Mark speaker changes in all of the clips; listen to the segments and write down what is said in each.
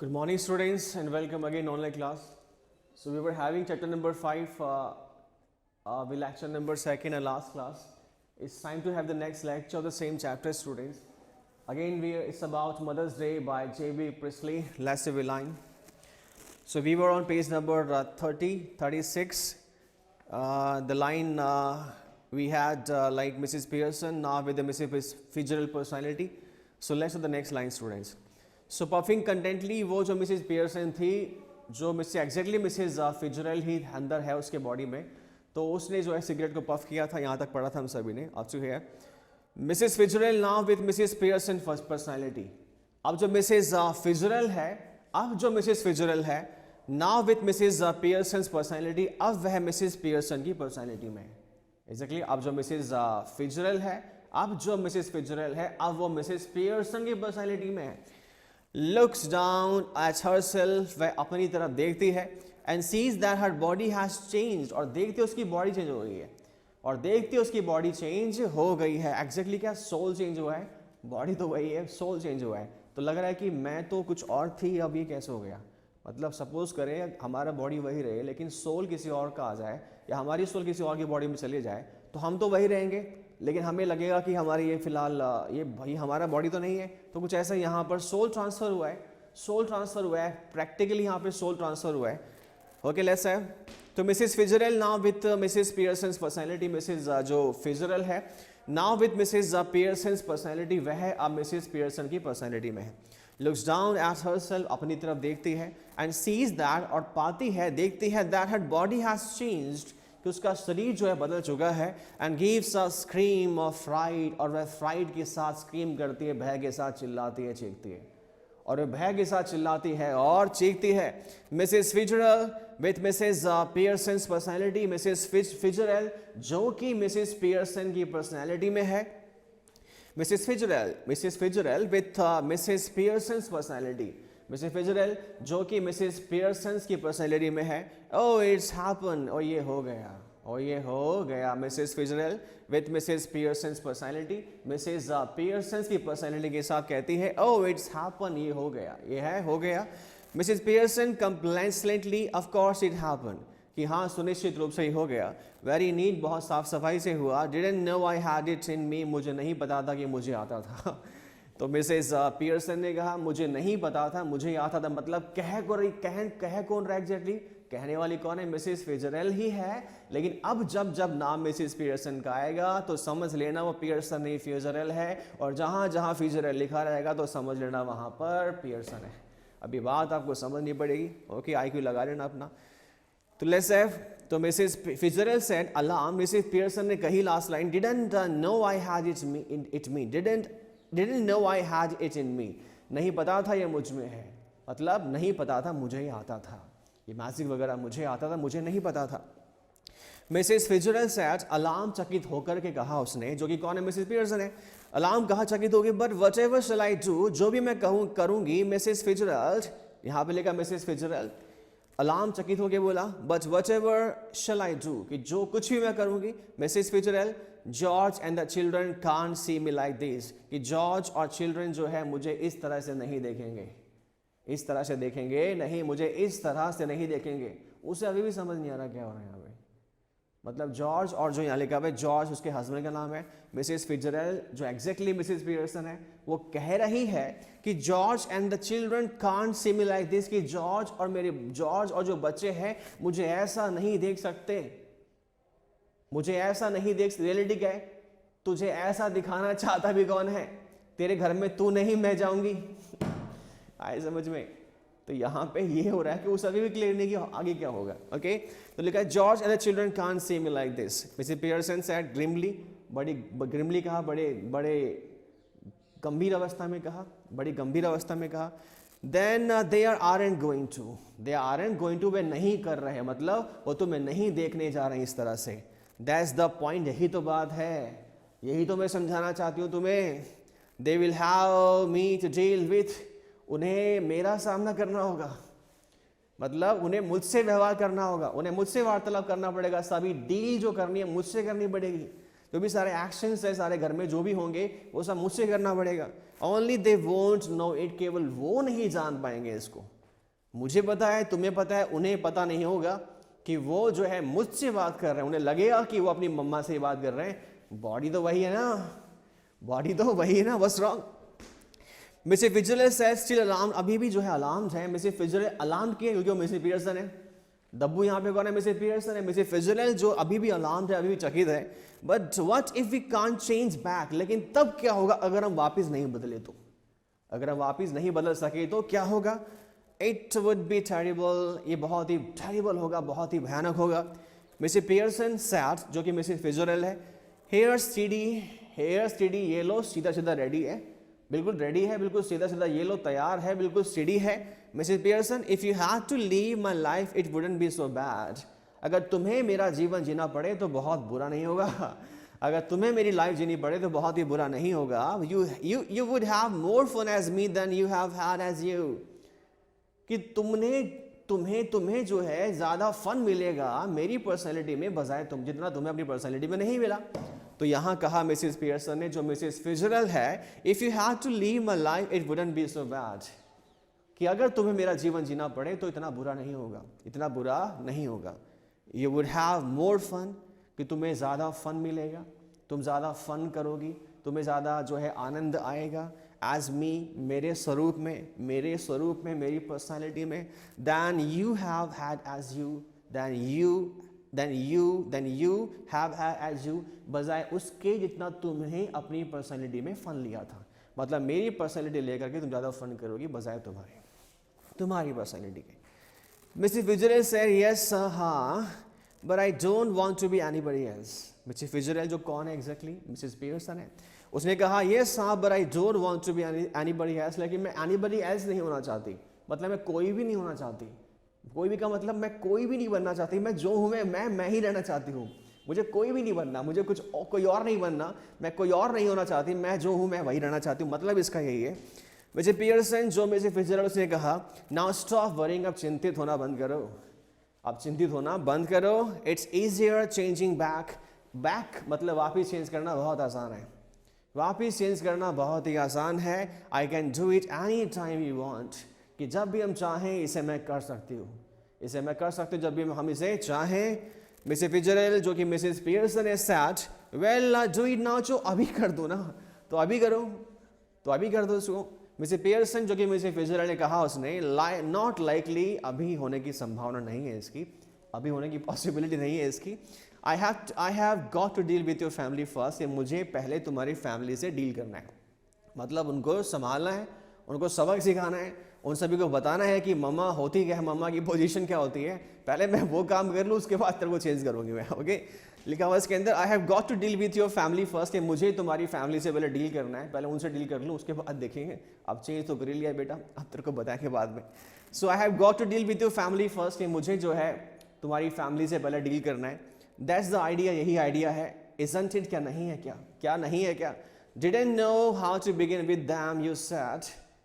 Speaker 1: Good morning, students, and welcome again online class. So we were having chapter number 5, we lecture number 2nd and last class. It's time to have the next lecture of the same chapter, students. Again, it's about Mother's Day by J.B. Priestley. Let's have a line. So we were on page number 36. The line we had like Mrs. Pearson, now with the Mrs. Fitzgerald personality. So let's have the next line, students. So puffing contentedly वो जो Mrs Pearson थी, जो exactly Mrs Fitzgerald ही अंदर है उसके body में, तो उसने जो है सिगरेट को पफ किया था. यहाँ तक पढ़ा था हम सभी ने. अब जो है Mrs Fitzgerald now with Mrs Pearson first personality. अब जो मिसेस फिट्जरल्ड है, now with Mrs Pearson personality, अब वह मिसेस पियर्सन की पर्सनैलिटी में है. एग्जैक्टली अब जो मिसेस फिट्जरल्ड है, अब वो मिसेस पियर्सन की पर्सनैलिटी में है. Looks down at herself, वह अपनी तरफ देखती है, and sees that her body has changed, और देखती है उसकी बॉडी चेंज हो गई है, एग्जैक्टली क्या, सोल चेंज हुआ है, बॉडी तो वही है, सोल चेंज हुआ है. तो लग रहा है कि मैं तो कुछ और थी, अब ये कैसे हो गया. मतलब सपोज करें हमारा बॉडी वही रहे लेकिन सोल किसी और का आ जाए, या हमारी सोल किसी और की बॉडी में चले जाए, तो हम तो वही रहेंगे लेकिन हमें लगेगा कि हमारी ये फिलहाल ये भाई हमारा बॉडी तो नहीं है. तो कुछ ऐसा यहाँ पर सोल ट्रांसफर हुआ है, प्रैक्टिकली यहाँ पे सोल ट्रांसफर हुआ है. Okay, let's have. तो Mrs Fitzgerald now with Mrs Pearson's personality, Mrs जो फिट्जरल्ड है now with Mrs Pearson's personality, वह अब मिसेस पियर्सन की पर्सनैलिटी में है. लुक्स डाउन एट हरसेल्फ, अपनी तरफ देखती है, एंड सीज दैट, और पाती है, देखती है, that her body has changed, कि उसका शरीर जो है बदल चुका है. And gives a scream of fried, और वह फ्राइड के साथ स्क्रीम करती है, भय के साथ चिल्लाती है, चीखती है, और वह भय के साथ चिल्लाती है और चीखती है. Mrs Fitzgerald with Mrs Pearson's personality, Mrs Fitzgerald जो कि मिसेस पियर्सन की पर्सनैलिटी में है. Mrs Fitzgerald with Mrs Pearson's personality, Mrs Fitzgerald जो कि मिसेस पियर्सन्स की पर्सनैलिटी में है. ओ इट्स हैपन, और ये हो गया. Mrs Fitzgerald with Mrs Pearson's personality, Mrs Pearson's की पर्सनैलिटी के साथ कहती है, ओ इट्स हैपन, ये हो गया. Mrs Pearson complacently, of course it happen, कि हाँ सुनिश्चित रूप से ही हो गया. वेरी नीट, बहुत साफ सफाई से हुआ. Didn't know I had it in me, मुझे नहीं पता था कि मुझे आता था. तो मिसेस पियर्सन ने कहा मुझे नहीं पता था, मुझे आता था. मतलब कह कौन रहा एग्जैक्टली, कहने वाली कौन है, मिसेस फिट्जरल्ड ही है. लेकिन अब जब नाम मिसेस पियर्सन का आएगा तो समझ लेना वो पियर्सन नहीं फिट्जरल्ड है, और जहाँ फिट्जरल्ड लिखा रहेगा तो समझ लेना वहाँ पर पियर्सन है. अभी बात आपको समझनी पड़ेगी. ओके, IQ लगा लेना अपना. तो लेट्स हैव. तो Mrs Fitzgerald said alarm, Mrs Pearson ने कही last line, didn't know I had it me, didn't know I had it in me, नहीं पता था ये मुझ में है, मतलब नहीं पता था, मुझे ही आता था, ये मैजिक वगैरह मुझे आता था, मुझे नहीं पता था. मिसेस फिट्जरल्ड सेड, अलार्म चकित होकर के कहा उसने, जो कि कौन है, मिसेस पियर्सन है. अलार्म कहा चकित होगी, but whatever shall I do, जो भी मैं करूंगी, मिसेस फिट्जरल्ड, यहाँ पे लिखा मिसेस फिट्जरल्ड. अलार्म चकित होकर बोला, but whatever shall I do, कि जो कुछ भी मैं करूंगी, Mrs Fitzgerald, George and the children can't see me like this, कि जॉर्ज और चिल्ड्रन जो है मुझे इस तरह से नहीं देखेंगे, मुझे इस तरह से नहीं देखेंगे. उसे अभी भी समझ नहीं आ रहा क्या हो रहा है यहाँ पे. मतलब जॉर्ज, और जो यहाँ लिखा हुआ है जॉर्ज उसके हस्बैंड का नाम है, मिसेस फिट्जरल्ड जो एग्जैक्टली मिसेस पियर्सन है, वो कह रही है कि George and the children can't see me like this, कि जॉर्ज और जो बच्चे हैं मुझे ऐसा नहीं देख सकते, रियलिटी क्या है, तुझे ऐसा दिखाना चाहता भी कौन है, तेरे घर में तू नहीं मैं जाऊंगी. आए समझ में. तो यहाँ पे ये हो रहा है कि उस अभी भी क्लियर नहीं कि आगे क्या होगा. ओके, तो लिखा है George and the children can't see me like this. Mrs Pearson said grimly, grimly कहा, बड़े गंभीर अवस्था में कहा. Then they aren't going to, वे नहीं कर रहे, मतलब वो तुम्हें नहीं देखने जा रहे इस तरह से. दैट्स द पॉइंट, यही तो बात है, यही तो मैं समझाना चाहती हूँ तुम्हें. They will have me to deal with, उन्हें मेरा सामना करना होगा, मतलब उन्हें मुझसे व्यवहार करना होगा, उन्हें मुझसे वार्तालाप करना पड़ेगा. सभी डील जो करनी है मुझसे करनी पड़ेगी. जो भी सारे एक्शंस है सारे घर में जो भी होंगे वो सब मुझसे करना पड़ेगा. Only they won't know it, केवल वो नहीं जान पाएंगे इसको. मुझे पता है, तुम्हें पता है, उन्हें पता नहीं होगा कि वो जो है मुझसे बात कर रहे हैं, उन्हें लगेगा कि वो अपनी मम्मा से बात कर रहे हैं। बॉडी तो वही है ना, बॉडी तो वही है ना, what's wrong? Mrs Fitzgerald says still alarm, अभी भी जो है अलार्म है। मिसेस फिट्जरैल्ड अलार्म किए क्योंकि वो मिसेस पीटरसन है। दब्बू यहाँ पे कौन है? मिसेस पीटरसन है। मिसेस फिट्जरैल्ड जो अभी भी अलार्म है, अभी भी चकित है। But what if we can't change back, लेकिन तब क्या होगा अगर हम वापस नहीं बदले तो? अगर हम वापस नहीं बदल सके तो क्या होगा? इट वुड बी टेरिबल, ये बहुत ही टेरिबल होगा, बहुत ही भयानक होगा। मिसेस पीटरसन सैड, जो कि मिसेस फिट्जरैल्ड है, हेयर स्टडी, ये लो सीधा सीधा रेडी है, बिल्कुल रेडी है, बिल्कुल सीधा सीधा ये लो तैयार है, बिल्कुल स्टडी है। Mrs Peterson, if you had to live my life it wouldn't be so bad, अगर तुम्हें मेरा जीवन जीना पड़े तो बहुत बुरा नहीं होगा। अगर तुम्हें मेरी लाइफ जीनी पड़े तो बहुत ही बुरा नहीं होगा। You would have more fun as me than you have had as you, कि तुम्हें जो है ज्यादा फन मिलेगा मेरी पर्सनैलिटी में बजाय तुम जितना तुम्हें अपनी पर्सनैलिटी में नहीं मिला। तो यहाँ कहा मिसेस पीटरसन ने, जो मिसेस फिट्जरैल्ड है, if you had to live my life it wouldn't be so bad, कि अगर तुम्हें मेरा जीवन जीना पड़े तो इतना बुरा नहीं होगा, इतना बुरा नहीं होगा। You would have more fun, कि तुम्हें ज़्यादा फन मिलेगा, तुम ज़्यादा फन करोगी, तुम्हें ज़्यादा जो है आनंद आएगा। एज मी, मेरे स्वरूप में, मेरी पर्सनैलिटी में, than you have had as you, then you have had as you, बजाय उसके जितना तुम्हें अपनी पर्सनैलिटी में फन लिया था। मतलब मेरी पर्सनैलिटी लेकर के तुम ज़्यादा फन करोगी बजाय तुम्हारी पर्सनैलिटी के। मिसेस फिट्जरैल्ड सेड यस हाँ, but I don't want to be anybody else. Mrs Fitzgerald जो कौन है एग्जैक्टली? मिसेस पीटरसन है। उसने कहा यस हाँ, but I don't want to be anybody else, लेकिन मैं एनीबॉडी एल्स नहीं होना चाहती, मतलब मैं कोई भी नहीं होना चाहती। कोई भी का मतलब मैं कोई भी नहीं बनना चाहती, मैं जो हूँ मैं ही रहना चाहती हूँ। मुझे कोई भी नहीं बनना, मुझे कोई और नहीं बनना, मैं कोई और नहीं होना चाहती, मैं जो हूँ मैं वही रहना चाहती हूँ। मतलब इसका यही है। मिसेस पीटरसन जो मिसेस फिट्जरैल्ड, उसने कहा नाउ स्टॉप वरिंग, अब चिंतित होना बंद करो, अब चिंतित होना बंद करो। इट्स ईजियर चेंजिंग बैक मतलब वापिस चेंज करना बहुत आसान है, वापिस चेंज करना बहुत ही आसान है। I can do it any time you want, कि जब भी हम चाहें इसे मैं कर सकती हूँ, इसे मैं कर सकती हूँ जब भी हम इसे चाहें। मिसेस फिट्जरैल्ड जो कि मिसेस पीटरसन है sad, well do it now, जो अभी कर दो ना, तो अभी करो, तो अभी कर दो इसको। मिसेस पीटरसन जो कि मिसेस फिट्जरैल्ड ने कहा, उसने नॉट लाइकली, अभी होने की संभावना नहीं है इसकी, अभी होने की पॉसिबिलिटी नहीं है इसकी। I have got to deal with your family first, ये मुझे पहले तुम्हारी फैमिली से डील करना है, मतलब उनको संभालना है, उनको सबक सिखाना है, उन सभी को बताना है कि मम्मा होती क्या है, मम्मा की पोजीशन क्या होती है, पहले मैं वो काम कर लूँ उसके बाद तेरे को चेंज करूँगी मैं। ओके, लिखा हुआ इसके अंदर I have got to deal with your family first, मुझे तुम्हारी फैमिली से पहले डील करना है, पहले उनसे डील कर लूँ उसके बाद देखेंगे। अब चेंज तो कर ही लिया बेटा, अब तेरे को बताएंगे बाद में। So I have got to deal with your family first, मुझे जो है तुम्हारी फैमिली से पहले डील करना है। दैट्स द आइडिया, यही आइडिया है। इजंट इट, क्या नहीं है क्या, क्या नहीं है क्या? Didn't know how to begin with them you said,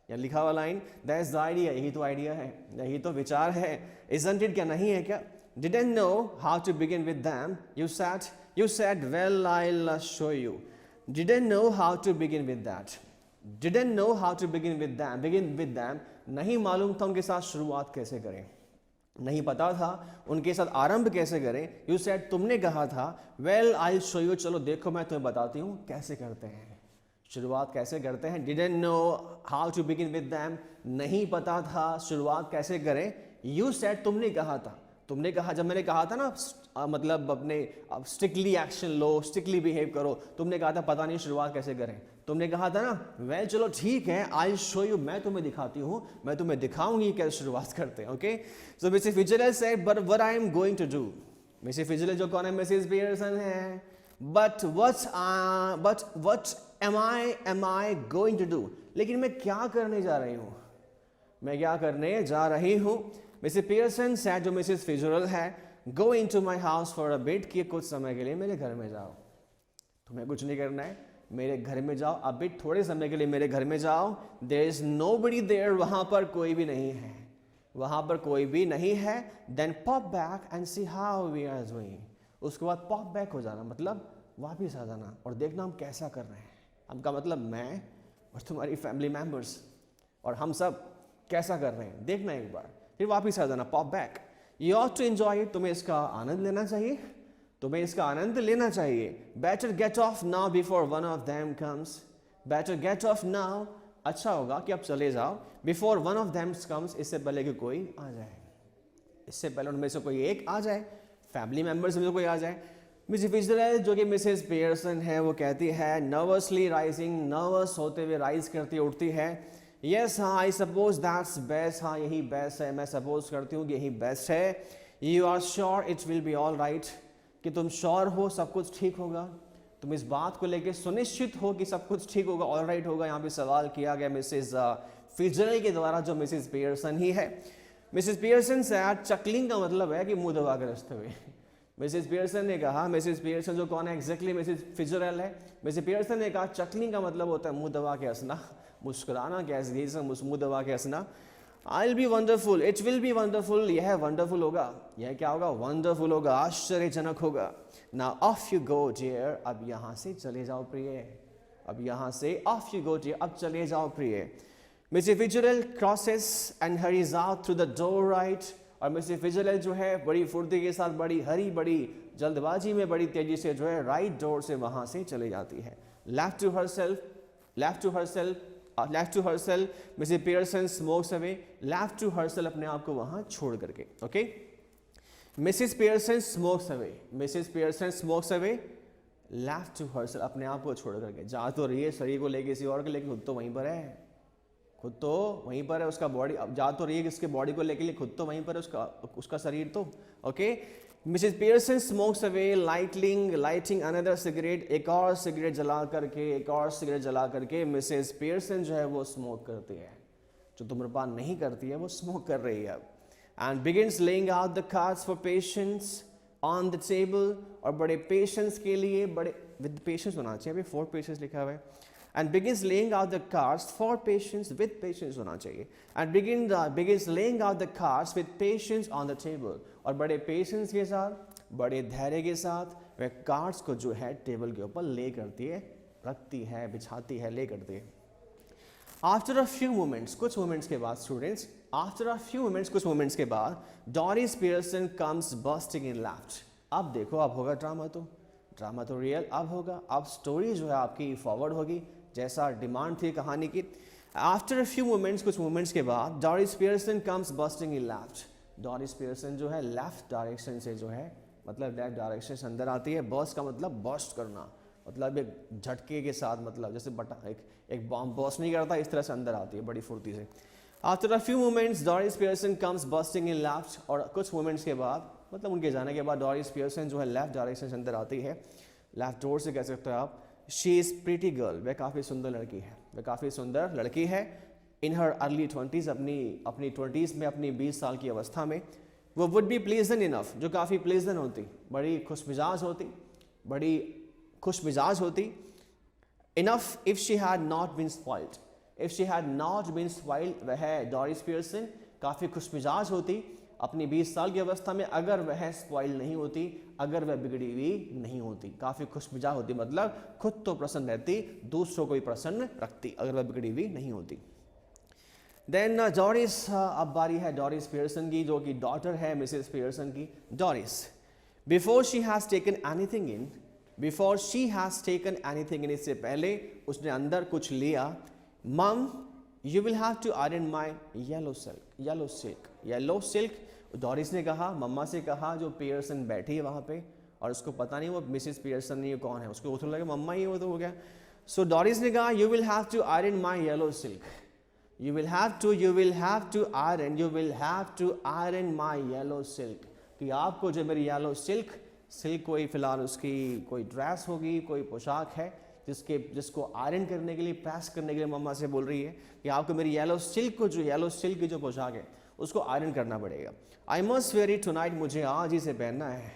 Speaker 1: या लिखा हुआ लाइन, दैट्स द आइडिया, यही तो आइडिया है, यही तो विचार है। इजंट इट, क्या नहीं है क्या? Didn't know how to begin with them, you said well I'll show you. Didn't know how to begin with that, didn't know how to begin with them, नहीं मालूम था उनके साथ शुरुआत कैसे करें, नहीं पता था उनके साथ आरंभ कैसे करें। You said, तुमने कहा था, well I'll show you, चलो देखो मैं तुम्हें बताती हूँ कैसे करते हैं, शुरुआत कैसे करते हैं। Didn't know how to begin with them, नहीं पता था शुरुआत कैसे करें। You said, तुमने कहा था, तुमने कहा, जब मैंने कहा था ना मतलब अपने स्ट्रिक्टली एक्शन लो, स्ट्रिक्टली बिहेव करो, तुमने कहा था पता नहीं शुरुआत कैसे करें, तुमने कहा था ना वेल चलो ठीक है, आई शो यू, मैं तुम्हें दिखाती हूँ, मैं तुम्हें दिखाऊंगी कैसे शुरुआत करते हैं। Okay, so Mrs Fitzgerald said but what I am going to do. Mrs Fitzgerald जो कौन है? मिसेस पीटरसन है। But what am I going to do, लेकिन मैं क्या करने जा रही हूँ, मैं क्या करने जा रही हूँ। मिसेस पीटरसन सेड, जो मिसेस फिट्जरैल्ड है, go into my house for a bit, कि कुछ समय के लिए मेरे घर में जाओ, तुम्हें कुछ नहीं करना है, मेरे घर में जाओ, अ बिट, थोड़े समय के लिए मेरे घर में जाओ। देयर इज नोबडी देयर, वहां पर कोई भी नहीं है, वहां पर कोई भी नहीं है। Then pop back and see how we are doing, उसके बाद पॉप बैक हो जाना, मतलब वापिस आ जाना और देखना हम कैसा कर रहे हैं। हमका मतलब मैं और तुम्हारी फैमिली मेम्बर्स और हम सब कैसा कर रहे हैं, देखना एक बार। फिर वापस आ जाना, pop back. You ought to enjoy it, तुम्हें इसका आनंद लेना चाहिए, तुम्हें इसका आनंद लेना चाहिए। Better gate of now before one of them comes, better gate of now, अच्छा होगा कि अब चले जाओ, before one of them comes, इससे पहले कि कोई आ जाए, इससे पहले उनमें से कोई एक आ जाए, फैमिली मेंबर्स में से कोई आ जाए। मिसेस फिट्जरैल्ड जो कि मिसेस पियर्सन है वो कहती है, नर्वसली राइजिंग, नर्वस होते हुए राइज करती उठती है, यस हाँ आई सपोज दैट्स बेस्ट, हाँ यही बेस्ट है, मैं सपोज करती हूँ कि यही बेस्ट है। You are sure it will be all right, कि तुम श्योर हो सब कुछ ठीक होगा, तुम इस बात को लेकर सुनिश्चित हो कि सब कुछ ठीक होगा, ऑल राइट होगा। यहाँ पे सवाल किया गया मिसेस फिट्जरैल्ड के द्वारा, जो मिसेस पियर्सन ही है। मिसेस पियर्सन से चकलिंग का मतलब है कि मुंह दबा कर हंसते हुए। मिसेस पियर्सन ने कहा, मिसेस पियर्सन जो कौन है एग्जैक्टली, मिसेस फिट्जरैल्ड है। मिसेस पियर्सन ने कहा चकलिंग का मतलब होता है मुंह दबा के हंसना, मुस्कुराना, कैसे मुंह दबा के हंसना। I will be wonderful, it will be wonderful, यह वंडरफुल होगा, यह क्या होगा, वंडरफुल होगा, आश्चर्यजनक होगा। Now off you go dear, अब यहाँ से चले जाओ प्रिय, अब यहाँ से ऑफ यू गो डियर, अब चले जाओ प्रिय। Mrs Fitzgerald crosses and hurries out through the door right, और मिसेस फिट्जरैल्ड जो है बड़ी फुर्ती के साथ, बड़ी हरी बड़ी जल्दबाजी में, बड़ी तेजी से जो है राइट डोर से वहाँ से चले जाती है। Left to herself, left to herself, left to herself, Mrs Pearson smokes away, left to herself, अपने आप को वहाँ छोड़ करके, okay. Mrs Pearson smokes away, Mrs Pearson smokes away, left to herself, अपने आप को छोड़ करके। जा तो रही है शरीर को लेके किसी और के, लेकिन खुद तो वहीं पर है, खुद तो वहीं पर है, उसका बॉडी अब जा तो रही है किसके बॉडी को लेके, खुद तो वहीं पर है उसका शरीर तो, okay. Mrs Pearson smokes away, lighting another cigarette, एक और सिगरेट जला करके, एक और सिगरेट जला करके मिसेस पियर्सन जो है वो स्मोक करती है, जो धूम्रपान नहीं करती है वो स्मोक कर रही है। And begins laying out the cards for patients on the table, और बड़े पेशेंट्स के लिए, बड़े विद पेशेंस होना चाहिए, अभी 4 पेशेंट्स लिखा हुआ है। And begins laying out the cards for patience, with patience होना चाहिए, and begins laying out the cards with patience on the table, और बड़े पेशेंस के साथ, बड़े धैर्य के साथ वह कार्ड्स को जो है टेबल के ऊपर ले करती है, रखती है, बिछाती है, ले करती है। आफ्टर अ फ्यू मोमेंट्स, कुछ मोमेंट्स के बाद students, after a few moments, कुछ मोमेंट्स के बाद, डॉरिस पियर्सन कम्स बर्स्टिंग इन लाफ्ट। अब देखो, अब होगा ड्रामा तो रियल अब होगा, अब स्टोरी जो है आपकी फॉरवर्ड होगी, जैसा डिमांड थी कहानी की। आफ्टर अ फ्यू मोमेंट्स, कुछ मोमेंट्स के बाद, Doris Pearson comes bursting in left, Doris Pearson जो है लेफ्ट डायरेक्शन से जो है, मतलब लेफ्ट डायरेक्शन से अंदर आती है। बर्स्ट का मतलब बर्स्ट करना, मतलब एक झटके के साथ, मतलब जैसे एक बॉम्ब बर्स्ट नहीं करता, इस तरह से अंदर आती है बड़ी फुर्ती से। After a few moments Doris Pearson comes bursting in left, और कुछ मोमेंट्स के बाद, मतलब उनके जाने के बाद, डॉरिस पियर्सन जो है लेफ्ट डायरेक्शन से अंदर आती है, लेफ्ट डोर से कह सकते हो आप। शी इज़ प्रीटी गर्ल, वह काफ़ी सुंदर लड़की है, वह काफ़ी सुंदर लड़की है। इन हर अर्ली 20s, अपनी 20s में, अपनी 20 साल की अवस्था में, वो वुड बी प्लीजेंट इनफ, जो काफ़ी प्लीजेंट होती, बड़ी खुशमिजाज होती, enough if she had not been spoiled, if she had not been spoiled, वह डॉरिस पियर्सन काफ़ी खुशमिजाज होती अपनी 20 साल की अवस्था में, अगर वह स्पॉइल नहीं होती, अगर वह बिगड़ी हुई नहीं होती। काफ़ी खुशमिजाज होती मतलब खुद तो प्रसन्न रहती, दूसरों को भी प्रसन्न रखती, अगर वह बिगड़ी हुई नहीं होती। देन डॉरिस, अब बारी है डॉरिस पियर्सन की, जो कि डॉटर है मिसेस पियर्सन की। Doris, before she has taken anything in, before she has taken anything in, इससे पहले उसने अंदर कुछ लिया। Mum, you will have to iron my yellow silk, Doris ने कहा, मम्मा से कहा, जो पियर्सन बैठी है वहाँ पे, और उसको पता नहीं वो मिसेस पियर्सन नहीं कौन है, उसको तो लगा मम्मा ही वो तो हो गया। सो डॉरिस ने कहा, you will have to iron my yellow silk, you will have to iron my yellow silk, कि आपको जो मेरी येलो सिल्क कोई फिलहाल उसकी कोई ड्रेस होगी, कोई पोशाक है, जिसको आयरन करने के लिए, प्रेस करने के लिए मम्मा से बोल रही है कि आपको मेरी येलो सिल्क की जो पोशाक है उसको आयरन करना पड़ेगा। I must where it tonight, मुझे आज ही इसे पहनना है,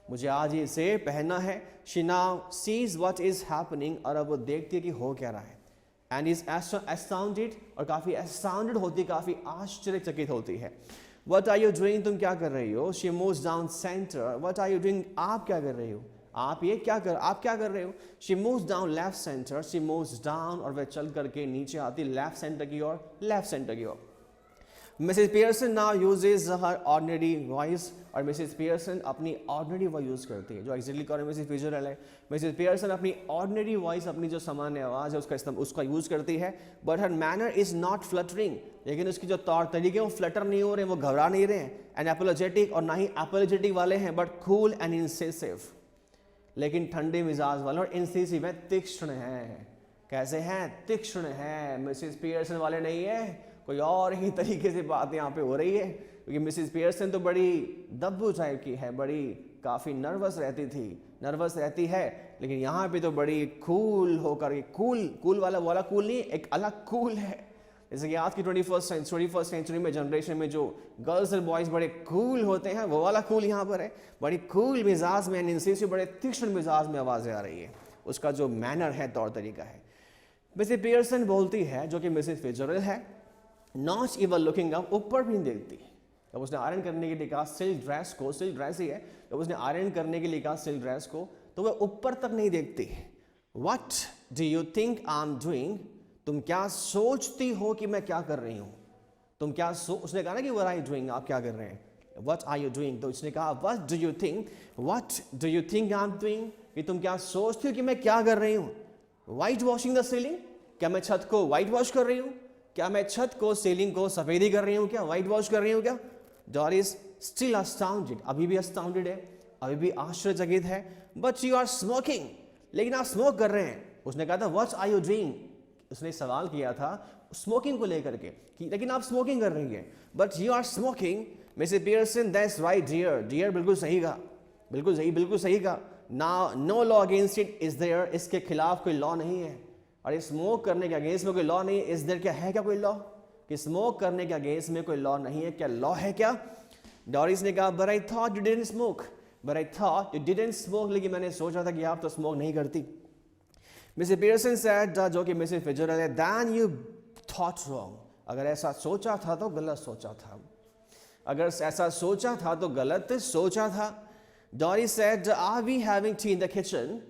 Speaker 1: मुझे आज ही इसे पहनना है। She now sees what is happening, और अब वो देखती है कि हो क्या रहा है। एंड इज एस्टाउंडेड, और काफ़ी एस्टाउंडेड होती, काफ़ी आश्चर्यचकित होती है। व्हाट आर यू डूइंग, तुम क्या कर रही हो। She moves down centre, what are you doing, आप क्या कर रही हो, आप क्या कर रहे हो। She moves down left centre, she moves down, और वह चल करके नीचे आती लेफ्ट सेंटर की ओर, मिसेस पियर्सन नाउ यूजेज हर ऑर्डिनरी वॉइस, और मिसेस पियर्सन अपनी ऑर्डिनरी वॉइस यूज़ करती है, जो एक्जेक्टली कौन है, मिसेस फिट्जरल्ड है। मिसेस पियर्सन अपनी ऑर्डिनरी वॉइस, अपनी जो सामान्य आवाज़ है उसका यूज़ करती है, but her manner is not fluttering, लेकिन उसकी जो तौर तरीके वो फ्लटर नहीं हो रहे हैं, वो घबरा नहीं रहे हैं, एंड एपोलोजेटिक, और ना ही एपोलोजेटिक वाले हैं, बट कूल एंड इंसेसिव, लेकिन ठंडे मिजाज वाले और इंसेसिव है, तीक्ष्ण हैं। कैसे हैं? तीक्ष्ण हैं। मिसेस पियर्सन वाले नहीं है, कोई और ही तरीके से बात यहाँ पे हो रही है, क्योंकि मिसेस पियर्सन तो बड़ी दब्बू टाइप की है, बड़ी काफ़ी नर्वस रहती है, लेकिन यहाँ पे तो बड़ी कूल होकर, कूल वाला कूल नहीं, एक अलग कूल है। जैसे कि आज की 21st सेंचुरी में, जनरेशन में जो गर्ल्स और बॉयज़ बड़े कूल होते हैं, वो वाला कूल यहाँ पर है। बड़ी कूल मिजाज में, इंसेसिव, बड़े तीक्ष्ण मिजाज में आवाज़ें आ रही है, उसका जो मैनर है, तौर तरीका है। मिसेस पियर्सन बोलती है, जो कि मिसेस फिट्जरल्ड है, नॉट इवन लुकिंग अप, ऊपर भी नहीं देखती। जब उसने आयरन करने के लिए कहा सिल्क ड्रेस ही है, जब उसने आयरन करने के लिए कहा सिल्क ड्रेस को, तो वह ऊपर तक नहीं देखती। What do you think I am doing, तुम क्या सोचती हो कि मैं क्या कर रही हूँ? तुम क्या उसने कहा ना कि व्हाट आर यू डूइंग, आप क्या कर रहे हैं, व्हाट आर यू डूइंग, तो उसने कहा what do you think I am doing, कि तुम क्या सोचती हो कि मैं क्या कर रही हूँ? वाइट वॉशिंग द सीलिंग, क्या मैं छत को वाइट वॉश कर रही हूँ? क्या मैं छत को, सीलिंग को सफेदी कर रही हूँ? क्या वाइट वॉश कर रही हूँ? क्या? डॉरिस स्टिल अस्टाउंडेड, अभी भी अस्टाउंडेड है, अभी भी आश्चर्यचकित है। बट यू आर स्मोकिंग, लेकिन आप स्मोक कर रहे हैं। उसने कहा था व्हाट आर यू डूइंग, उसने सवाल किया था स्मोकिंग को लेकर के, कि लेकिन आप स्मोकिंग कर रही हैं, but you are smoking. Mrs Pearson, that's right dear, बिल्कुल सही कहा, बिल्कुल सही कहा। ना no law against it is there, इसके खिलाफ कोई लॉ नहीं है, और ये स्मोक करने के अगेंस्ट में कोई लॉ नहीं है। इज देयर, क्या है, क्या कोई लॉ कि स्मोक करने के अगेंस्ट में कोई लॉ नहीं है? क्या लॉ है क्या? डॉरिस ने कहा but I thought you didn't smoke, लेकिन मैंने सोचा था कि आप तो स्मोक नहीं करती। मिसेस पियर्सन सेड, जो कि मिसेस फिट्जरल्ड है, दैन यू थॉट रॉन्ग, अगर ऐसा सोचा था तो गलत सोचा था, अगर ऐसा सोचा था तो गलत सोचा था। Doris said, are we having tea in the kitchen,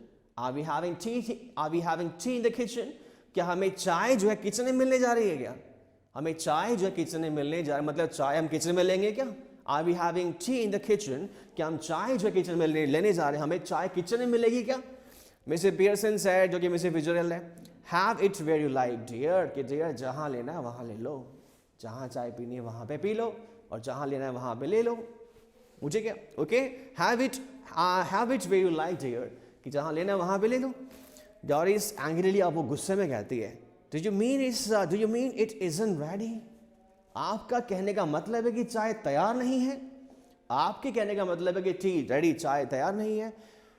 Speaker 1: क्या हमें चाय जो है किचन में मिलने जा रही है? क्या हमें चाय जो है किचन में मिलने जा रही है, मतलब चाय हम किचन में लेंगे क्या? Are we having tea in the kitchen, क्या हम चाय जो है किचन में लेने जा रहे हैं, हमें चाय किचन में मिलेगी क्या? मिसेस पियर्सन सेड, जो कि मिसेस फिट्जरल्ड है, have it where you like dear, कि डियर जहाँ लेना है वहाँ ले लो, जहाँ चाय पीनी है वहाँ पे पी लो, और जहाँ लेना है वहाँ पे ले लो, मुझे क्या? Okay, have it where you like dear, कि जहाँ लेना है वहाँ पे ले लो। डॉरिस एंग्रीली, अब वो गुस्से में कहती है, do you mean it isn't ready, आपका कहने का मतलब है कि चाय तैयार नहीं है? आपके कहने का मतलब है कि टी रेडी, चाय तैयार नहीं है?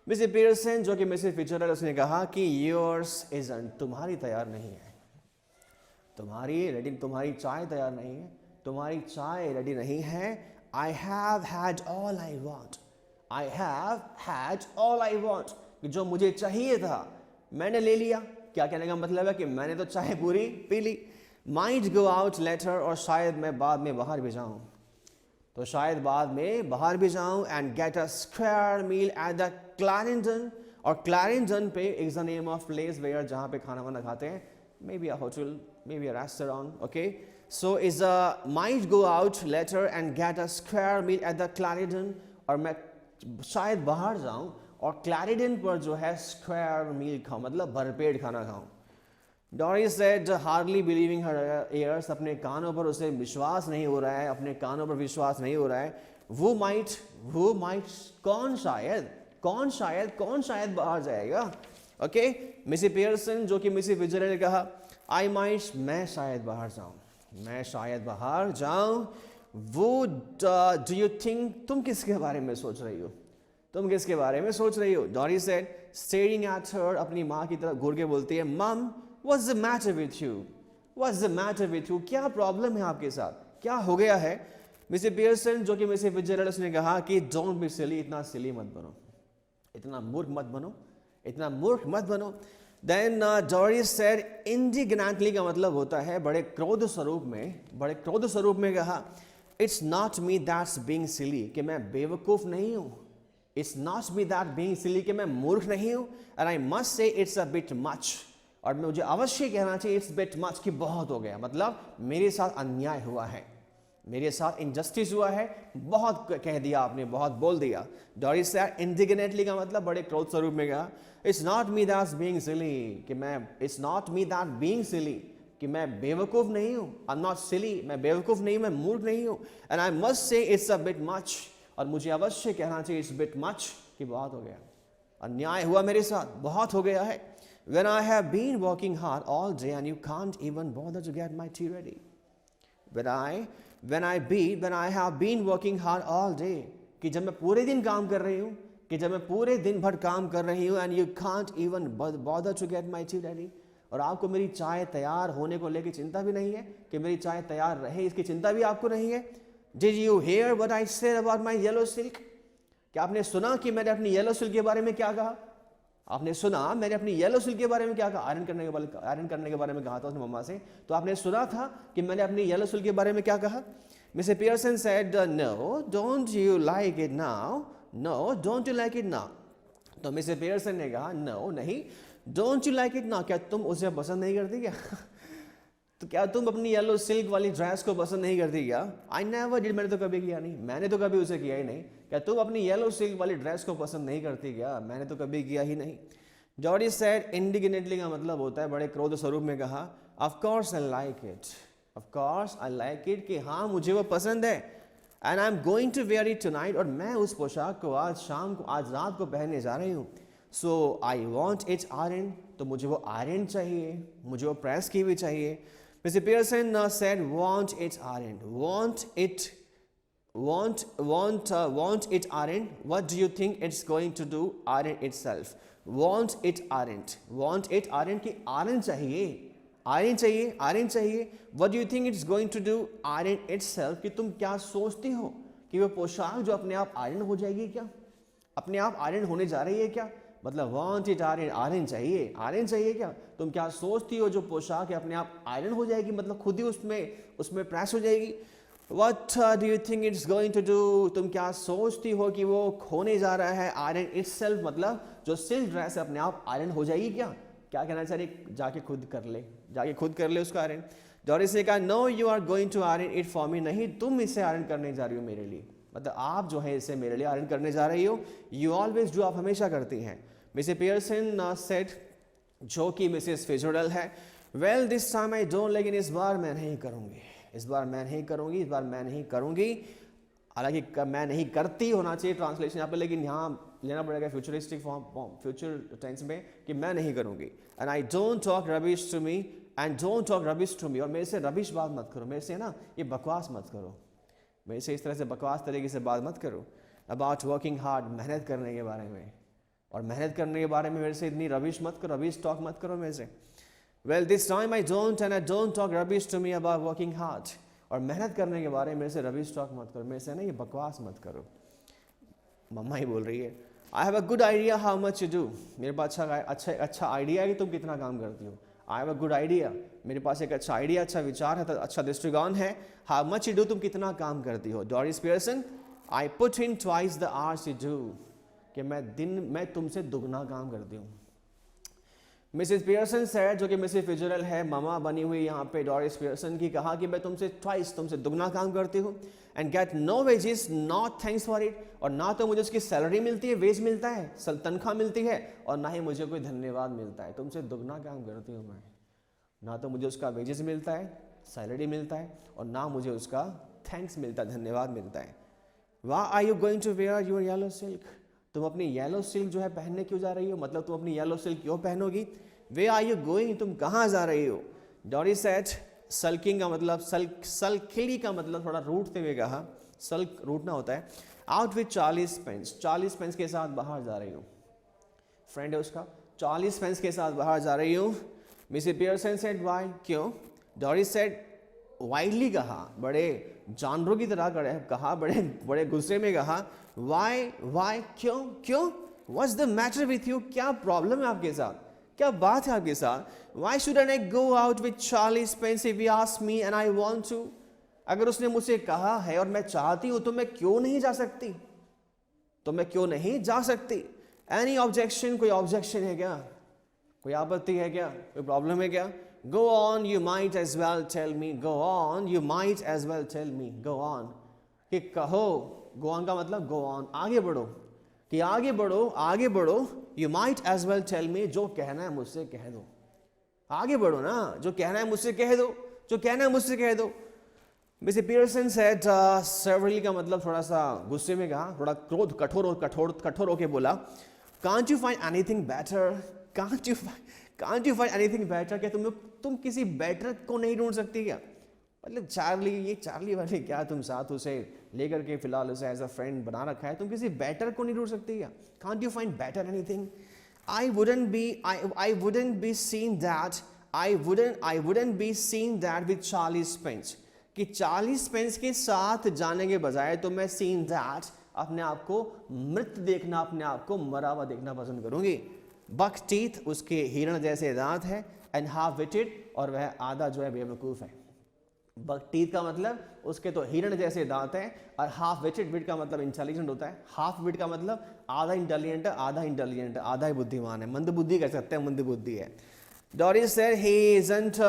Speaker 1: मिसेस पियर्सन, जो कि मिसेस फिट्जरल्ड, उसने कहा कि योर्स इजंट, तुम्हारी तैयार नहीं है, तुम्हारी चाय तैयार नहीं है, तुम्हारी चाय रेडी नहीं है। I have had all I want, जो मुझे चाहिए था मैंने ले लिया। क्या कहने का मतलब है कि मैंने तो चाय पूरी पी ली। माइट गो आउट लेटर, और शायद मैं बाद में बाहर भी जाऊं, तो शायद बाद में बाहर भी जाऊं, and get a square meal at the Clarendon, और क्लैरेंडन पे is the name of place where, जहाँ पे खाना वाना खाते हैं, maybe a hotel, maybe a restaurant, okay. So is a might go out later and get a square meal at the Clarendon, और मैं शायद बाहर जाऊं और क्लैरेंडन पर जो है स्क्वायर मील खाऊं, मतलब भरपेट खाना खाऊं। डॉरिस सेड, हार्डली बिलीविंग हर ears, अपने कानों पर उसे विश्वास नहीं हो रहा है, अपने कानों पर विश्वास नहीं हो रहा है। वो माइट, कौन शायद बाहर जाएगा? ओके, मिसेस पियर्सन, जो कि मिसेस फिट्जरल्ड ने कहा, आई माइट, मैं शायद बाहर जाऊं। वो डू यू थिंक, तुम किसके बारे में सोच रही हो? Doris said, staring at her, अपनी माँ की तरफ घूर के बोलती है, मम What's the matter with you? क्या प्रॉब्लम है आपके साथ, क्या हो गया है? मिसेस पियर्सन, जो कि मिसेस फिट्जरल्ड, उसने कहा कि डोंट बी सिली, इतना सिली मत बनो, इतना मूर्ख मत बनो। देन डॉरिस सेड, इंडिग्नेंटली का मतलब होता है बड़े क्रोध स्वरूप में कहा, it's not me that's being silly, कि मैं बेवकूफ नहीं हूँ, it's not me that being silly, कि मैं मूर्ख नहीं हूँ, and I must say it's a bit much, और मुझे अवश्य कहना चाहिए इट्स बिट मच, कि बहुत हो गया, मतलब मेरे साथ अन्याय हुआ है, मेरे साथ इनजस्टिस हुआ है, बहुत कह दिया आपने, बहुत बोल दिया। डॉरी सेड इंडिग्नेटली का मतलब बड़े क्रोध स्वरूप में कहा, it's not me that's being silly, कि मैं, it's not me that being silly, कि मैं बेवकूफ नहीं हूं, आई एम नॉट सिली, मैं बेवकूफ नहीं, मैं मूर्ख नहीं हूं, and I must say it's a bit much, और मुझे अवश्य कहना चाहिए इट्स बिट मच, कि बहुत हो गया, अन्याय हुआ मेरे साथ, बहुत हो गया है। When I have been working hard all day and you can't even bother to get my tea ready. When I have been working hard all day, कि जब मैं पूरे दिन काम कर रही हूँ, कि जब मैं पूरे दिन भर काम कर रही हूँ, and you can't even bother to get my tea ready, और आपको मेरी चाय तैयार होने को लेकर चिंता भी नहीं है, कि मेरी चाय तैयार रहे इसकी चिंता भी आपको नहीं है। Did you hear what I said about my yellow silk? क्या आपने सुना कि मैंने अपनी येलो सिल्क के बारे में क्या कहा? आपने सुना मैंने अपनी येलो सिल्क के बारे में क्या कहा? आयरन करने के बारे में कहा था उसने मम्मा से, तो आपने सुना था कि मैंने अपनी येलो सिल्क के बारे में क्या कहा? Mr Pearson said, no don't you like it now, no don't you like it now. तो मिस्टर पियर्सन ने कहा, नो नहीं, don't you like it now, क्या तुम उसे पसंद नहीं करती क्या? तो क्या तुम अपनी येलो सिल्क वाली ड्रेस को पसंद नहीं करती क्या? आई नेवर डिड, मैंने तो कभी किया नहीं, मैंने तो कभी उसे किया ही नहीं। क्या तुम अपनी येलो सिल्क वाली ड्रेस को पसंद नहीं करती क्या? मैंने तो कभी किया ही नहीं। जॉर्डी सेड इंडिग्नेटली का मतलब होता है बड़े क्रोध स्वरूप में कहा, of course I like it, of course I like it, कि हाँ मुझे वो पसंद है, and I am going to wear it tonight, और मैं उस पोशाक को आज शाम को, आज रात को पहनने जा रही हूँ। सो आई वॉन्ट इट्स आयरन, तो मुझे वो आयरन चाहिए, मुझे वो प्रेस की भी चाहिए। Mr. Pearson said, "Want it, aren't? Want it, want it, aren't? What do you think it's going to do? Aren't itself? Want it, aren't? Want it, aren't? कि आयरन चाहिए, आयरन चाहिए, iron चाहिए। What do you think it's going to do? Aren't itself? कि तुम क्या सोचती हो कि वो पोशाक जो अपने आप आयरन हो जाएगी क्या? अपने आप आयरन होने जा रही है क्या? मतलब वांट इट आयरन, आयरन चाहिए, आयरन चाहिए क्या? तुम क्या सोचती हो जो पोशाक है अपने आप आयरन हो जाएगी, मतलब खुद ही उसमें प्रेस हो जाएगी? What do you think it's going to do? तुम क्या सोचती हो कि वो होने जा रहा है आयरन itself, मतलब जो सिल्क ड्रेस है अपने आप आयरन हो जाएगी क्या? क्या कहना चाह रही? जाके खुद कर ले उसका आयरन। डॉरिस ने कहा, no you are going to iron it for me, नहीं तुम इसे आयरन करने जा रही हो मेरे लिए, मतलब आप जो है इसे मेरे लिए आयरन करने जा रही हो। यू ऑलवेज डू, आप हमेशा करती हैं। मिसेस पियर्सन सेड, जो कि मिसेस फिजरल है, well this time I don't, लेकिन इस बार मैं नहीं करूँगी, इस बार मैं नहीं करूँगी, इस बार मैं नहीं करूँगी। हालांकि मैं नहीं करती होना चाहिए ट्रांसलेशन यहाँ पे, लेकिन यहाँ लेना पड़ेगा फ्यूचरिस्टिक फॉर्म, फ्यूचर टेंस में, कि मैं नहीं करूँगी। And I don't talk rubbish to me, and don't talk rubbish to me, और मेरे से रबिश बात मत करो, मेरे से ना ये बकवास मत करो, मेरे से इस तरह से बकवास तरीके से बात मत करो। अबाउट वर्किंग हार्ड, मेहनत करने के बारे में, और मेहनत करने के बारे में मेरे से इतनी रबिश मत करो, रबिश टॉक मत करो मेरे से। Well this time I don't, and I don't talk rubbish to me about working hard, और मेहनत करने के बारे में मेरे से रबिश टॉक मत करो, मेरे से ना ये बकवास मत करो। मम्मा ही बोल रही है, I have a good idea how much you do, मेरे पास अच्छा आइडिया है कि तुम कितना काम करती हो। I have a good idea, मेरे पास एक अच्छा आइडिया, अच्छा विचार है, अच्छा दृष्टिकोण है। हाउ मच यू डू, तुम कितना काम करती हो। Doris Pearson, I put in twice the hours you do, कि मैं तुमसे दुगना काम करती हूँ। मिसेस पियर्सन सेड, जो कि मिसेस फिजरल है, मामा बनी हुई यहाँ पे डॉरिस पियर्सन की, कहा कि मैं तुमसे दुगना काम करती हूँ, and get no wages, not thanks for it, और ना तो मुझे उसकी सैलरी मिलती है, वेज मिलता है, तनख्वाह मिलती है, और ना ही मुझे कोई धन्यवाद मिलता है। तुमसे दुगना काम करती हूँ मैं, ना तो मुझे उसका वेजेस मिलता है, सैलरी मिलता है, और ना मुझे उसका थैंक्स मिलता है, धन्यवाद मिलता है। Why are you going to wear your yellow silk, तुम अपनी येलो सिल्क जो है पहनने क्यों जा रही हो, मतलब तुम अपनी येलो सिल्क क्यों पहनोगी। वे आर यू गोइंग, तुम कहाँ जा रही हो। डॉरिस सेड, सल्किंग का मतलब सल्किली का मतलब थोड़ा रूटते हुए कहा, सल्क रूटना होता है। आउट विथ 40 पेंस, 40 पेंस के साथ बाहर जा रही हूँ, फ्रेंड है उसका, 40 पेंस के साथ बाहर जा रही हूँ। मिसेस पियर्सन सेड, व्हाई, क्यों। डॉरिस सेड, वाइडली कहा, बड़े जानवरों की तरह कहा, बड़े गुस्से में कहा, वाई, क्यों, what's the matter with you, क्या प्रॉब्लम है आपके साथ, क्या बात है आपके साथ। Why should I go out with 40 pence if you ask me and I want to, अगर उसने मुझसे कहा है और मैं चाहती हूं तो मैं क्यों नहीं जा सकती, एनी ऑब्जेक्शन, कोई ऑब्जेक्शन है क्या, कोई आपत्ति है क्या, कोई प्रॉब्लम है क्या। go on, you might as well tell me, go on, you might as well tell me, go on, कि कहो, go on का मतलब go on, आगे बढ़ो, कि आगे बढ़ो, आगे बढ़ो, you might as well tell me, जो कहना है मुझसे कह दो, आगे बढ़ो ना, जो कहना है मुझसे कह दो, जो कहना है मुझसे कह दो। मिस्टर पियर्सन सेड, severely का मतलब थोड़ा सा गुस्से में कहा, थोड़ा क्रोध, कठोर होके बोला, can't you find anything better, can't you find anything better, क्या तुम किसी बेटर को नहीं ढूंढ सकती क्या? मतलब चार्ली वाले क्या तुम साथ उसे लेकर के फिलहाल उसे एज अ फ्रेंड बना रखा है, तुम किसी बेटर को नहीं ढूंढ सकती क्या? Can't you find better anything? I wouldn't be seen that with Charlie Spence, कि चार्ली स्पेंस के साथ जाने के बजाय तो मैं सीन दैट अपने आप को मृत देखना, अपने आप को मरा हुआ देखना पसंद करूंगी। बक टीथ, उसके हिरण जैसे दांत है, एंड हाफ विटेड, और वह आधा जो है बेवकूफ़ है। बक टीथ का मतलब उसके तो हिरण जैसे दांत है, और हाफ विटेड, विट का मतलब इंटेलिजेंट होता है, हाफ विट का मतलब आधा इंटेलिजेंट है, आधा ही बुद्धिमान है, मंद बुद्धि कह सकते हैं, मंद बुद्धि है। डॉरिस सेड ही इजंट,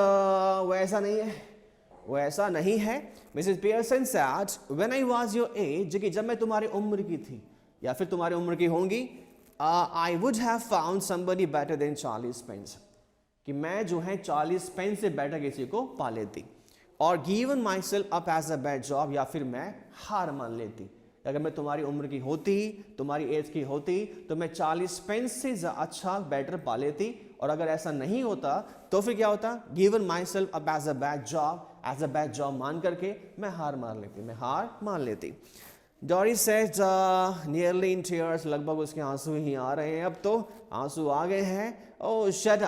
Speaker 1: वैसा नहीं है। Mrs Pearson said when I was your age, कि जब मैं तुम्हारी उम्र की थी या फिर तुम्हारी उम्र की होंगी, I would have found somebody better than Charlie Spence, कि मैं जो है चार्ली स्पेंस से बेटर किसी को पा लेती, और given myself up as a bad job, या फिर मैं हार मान लेती। अगर मैं तुम्हारी उम्र की होती, तुम्हारी एज की होती, तो मैं चार्ली स्पेंस से अच्छा बेटर पा लेती, और अगर ऐसा नहीं होता तो फिर क्या होता? Given myself up as a bad job मान करके मैं हार मान लेती। Doris said nearly in tears, लगभग उसके आंसू ही आ रहे हैं, अब तो आंसू आ गए हैं। ओह शट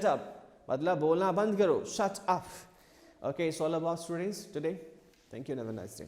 Speaker 1: अप, मतलब बोलना बंद करो, shut up. Okay, it's all about students today. Thank you, have a nice day.